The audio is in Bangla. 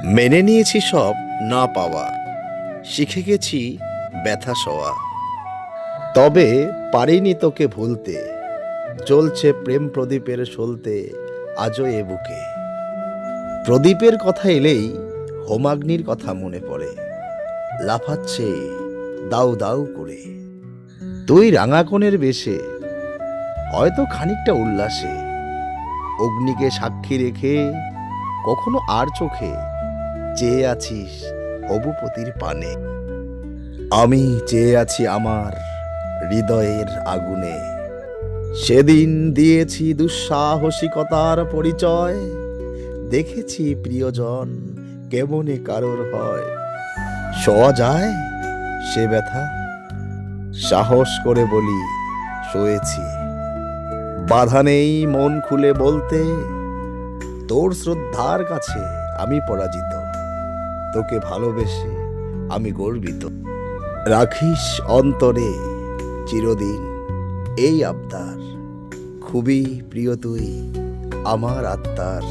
মেনে নিয়েছি সব না পাওয়া, শিখে গেছি ব্যথা সওয়া। তবে পারিনি তোকে ভুলতে, জ্বলছে প্রেম প্রদীপের সলতে আজও এ বুকে। প্রদীপের কথা এলেই হোমাগ্নির কথা মনে পড়ে, লাফাচ্ছে দাউ দাউ করে। তুই রাঙা কোণের বেশে, হয়তো খানিকটা উল্লাসে, অগ্নিকে সাক্ষী রেখে কখনো আর চোখে চেয়ে আছিস হবুপতির পানে। আমি চেয়ে আছি আমার হৃদয়ের আগুনে, সেদিন দিয়েছি দুঃসাহসিকতার পরিচয়। দেখেছি প্রিয়জন কেমনে কারোর হয়, শোয়া যায় সে ব্যথা। সাহস করে বলি শোয়েছি, বাধা নেই মন খুলে বলতে। তোর শ্রদ্ধার কাছে আমি পরাজিত, তোকে ভালোবেসে আমি গর্বিত। রাখিস অন্তরে চিরদিন এই আবদার, খুবই প্রিয় তুই আমার আত্মার।